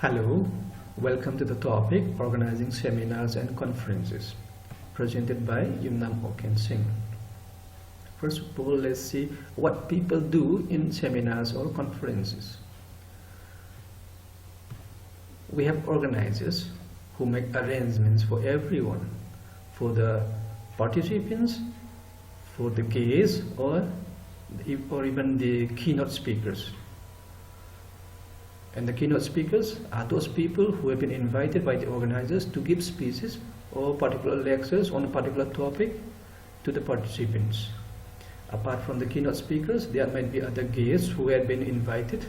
Hello, welcome to the topic Organizing Seminars and Conferences, presented by Yumnam Oken Singh. First of all, let's see what people do in seminars or conferences. We have organizers who make arrangements for everyone, for the participants, for the guests, or even the keynote speakers. And the keynote speakers are those people who have been invited by the organizers to give speeches or particular lectures on a particular topic to the participants. Apart from the keynote speakers, there might be other guests who have been invited.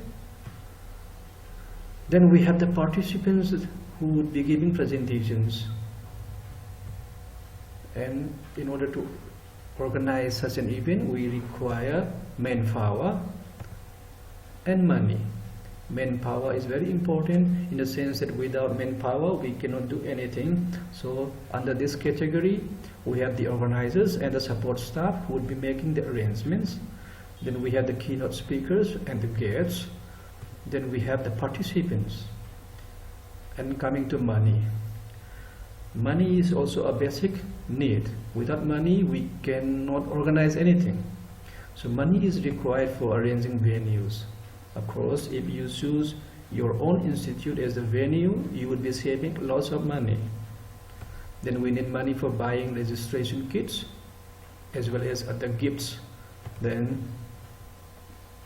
Then we have the participants who would be giving presentations. And in order to organize such an event, we require manpower and money. Manpower is very important in the sense that without manpower we cannot do anything. So under this category we have the organizers and the support staff who would be making the arrangements. Then we have the keynote speakers and the guests. Then we have the participants. And coming to money. Money is also a basic need. Without money we cannot organize anything. So money is required for arranging venues. Of course, if you choose your own institute as the venue, you would be saving lots of money. Then we need money for buying registration kits as well as other gifts. Then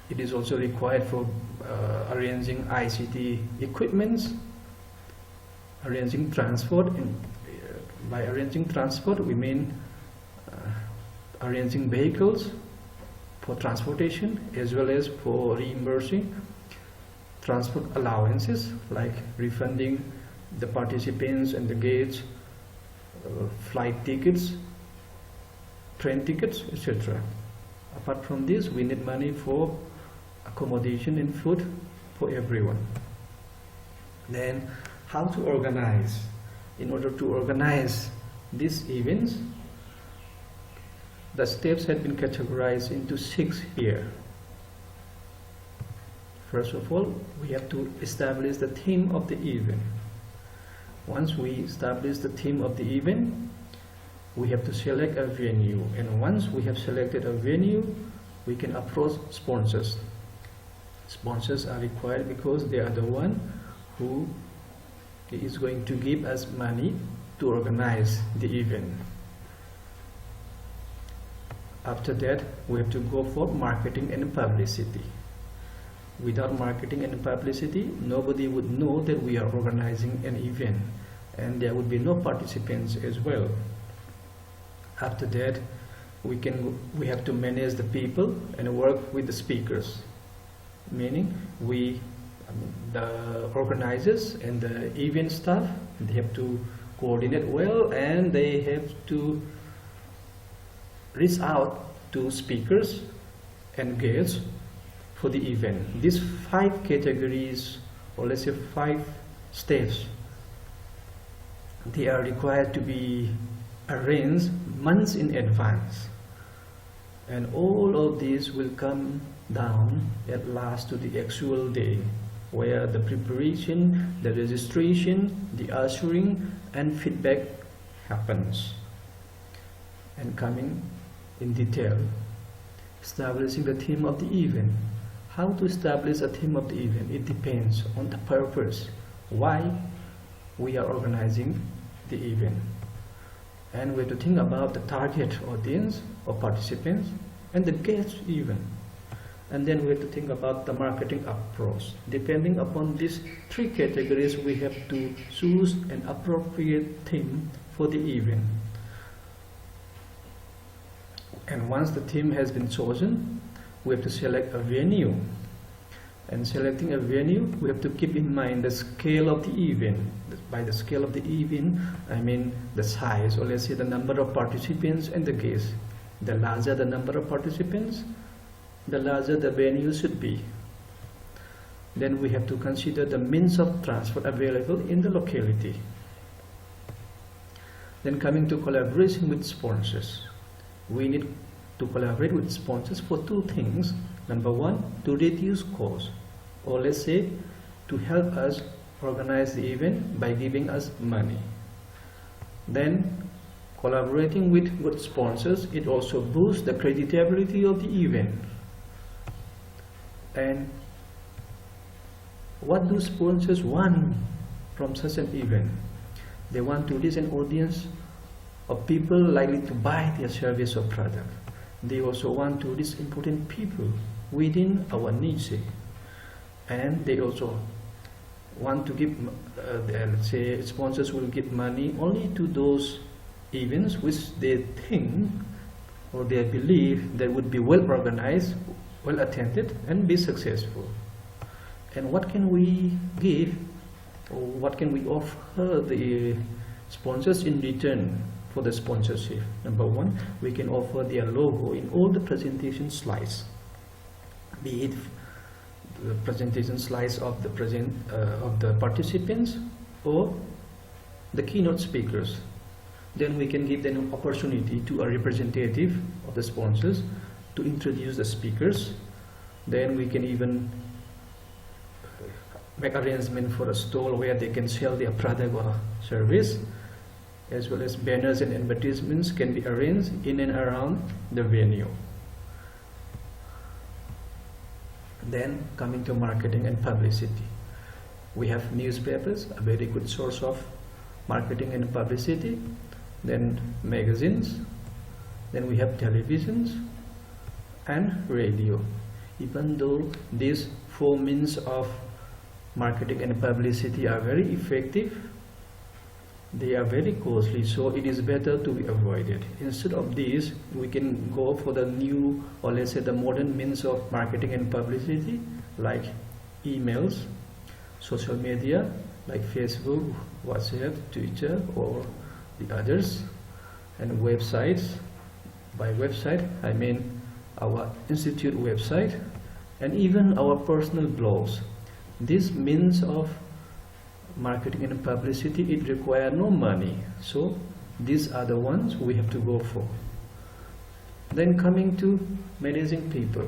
it is also required for arranging ICT equipments, arranging transport. And by arranging transport, we mean arranging vehicles for transportation as well as for reimbursing transport allowances, like refunding the participants and the guests flight tickets, train tickets, etc. Apart from this, we need money for accommodation and food for everyone. Then how to organize? In order to organize these events, the steps have been categorized into 6 here. First of all, we have to establish the theme of the event. Once we establish the theme of the event, we have to select a venue. And once we have selected a venue, we can approach sponsors. Sponsors are required because they are the one who is going to give us money to organize the event. After that, we have to go for marketing and publicity. Without marketing and publicity, nobody would know that we are organizing an event, and there would be no participants as well. After that, we have to manage the people and work with the speakers, meaning the organizers and the event staff, they have to coordinate well, and they have to reach out to speakers and guests for the event. These 5 categories, or let's say 5 steps, they are required to be arranged months in advance, and all of these will come down at last to the actual day, where the preparation, the registration, the ushering and feedback happens. And coming in detail, establishing the theme of the event. How to establish a theme of the event? It depends on the purpose, why we are organizing the event. And we have to think about the target audience or participants and the guests even. And then we have to think about the marketing approach. Depending upon these 3 categories, we have to choose an appropriate theme for the event. And once the theme has been chosen, we have to select a venue. And selecting a venue, we have to keep in mind the scale of the event. By the scale of the event, I mean the size, or let's say the number of participants and the guests. The larger the number of participants, the larger the venue should be. Then we have to consider the means of transport available in the locality. Then coming to collaboration with sponsors. We need to collaborate with sponsors for 2 things. Number 1, to reduce cost, or let's say to help us organize the event by giving us money. Then collaborating with good sponsors, it also boosts the creditability of the event. And what do sponsors want from such an event? They want to reach an audience of people likely to buy their service or product. They also want to reach important people within our niche. And they also want to give, let's say, sponsors will give money only to those events which they think or they believe that would be well organized, well attended, and be successful. And what can we give, or what can we offer the sponsors in return for the sponsorship? Number one, we can offer their logo in all the presentation slides, be it the presentation slides of the participants or the keynote speakers. Then we can give them an opportunity to a representative of the sponsors to introduce the speakers. Then we can even make arrangement for a stall where they can sell their product or service, as well as banners and advertisements can be arranged in and around the venue. Then coming to marketing and publicity, we have newspapers, a very good source of marketing and publicity. Then magazines, then we have televisions and radio. Even though these four means of marketing and publicity are very effective, they are very costly, so it is better to be avoided. Instead of this, we can go for the new, or let's say the modern means of marketing and publicity, like emails, social media like Facebook, WhatsApp, Twitter, or the others, and websites. By website I mean our institute website, and even our personal blogs. This means of marketing and publicity, it requires no money, so these are the ones we have to go for. Then coming to managing people,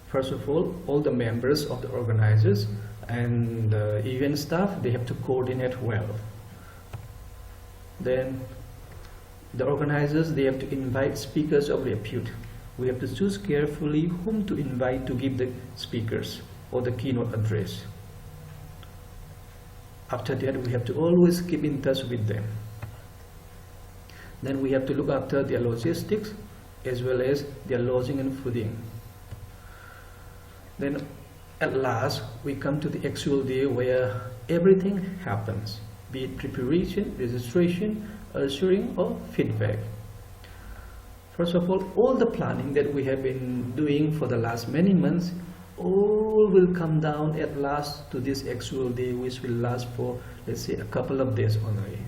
first of all the members of the organizers and the event staff, they have to coordinate well. Then the organizers, they have to invite speakers of repute. We have to choose carefully whom to invite to give the speakers or the keynote address. After that, we have to always keep in touch with them. Then we have to look after their logistics as well as their lodging and fooding. Then at last, we come to the actual day where everything happens, be it preparation, registration, ushering, or feedback. First of all the planning that we have been doing for the last many months, all will come down at last to this actual day, which will last for, let's say, a couple of days only.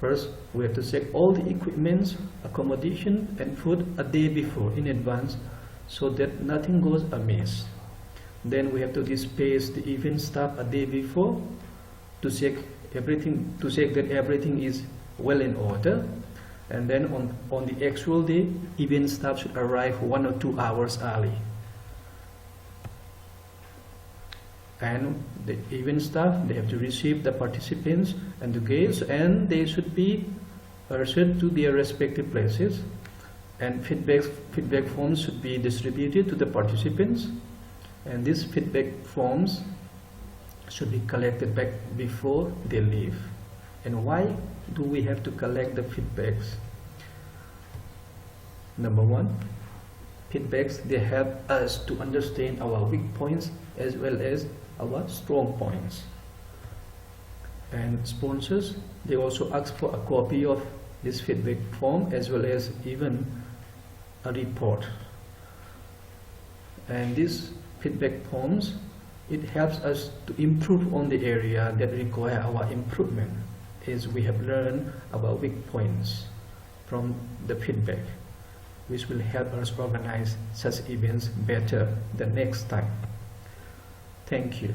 First, we have to check all the equipment, accommodation, and food a day before in advance, so that nothing goes amiss. Then we have to dispatch the event staff a day before to check everything, to check that everything is well in order. And then on the actual day, event staff should arrive 1 or 2 hours early. And the event staff, they have to receive the participants and the guests, and they should be ushered to their respective places. And feedback forms should be distributed to the participants. And these feedback forms should be collected back before they leave. And why do we have to collect the feedbacks? Number one, feedbacks, they help us to understand our weak points as well as our strong points. And sponsors, they also ask for a copy of this feedback form as well as even a report. And these feedback forms, it helps us to improve on the area that require our improvement, as we have learned about weak points from the feedback, which will help us organize such events better the next time. Thank you.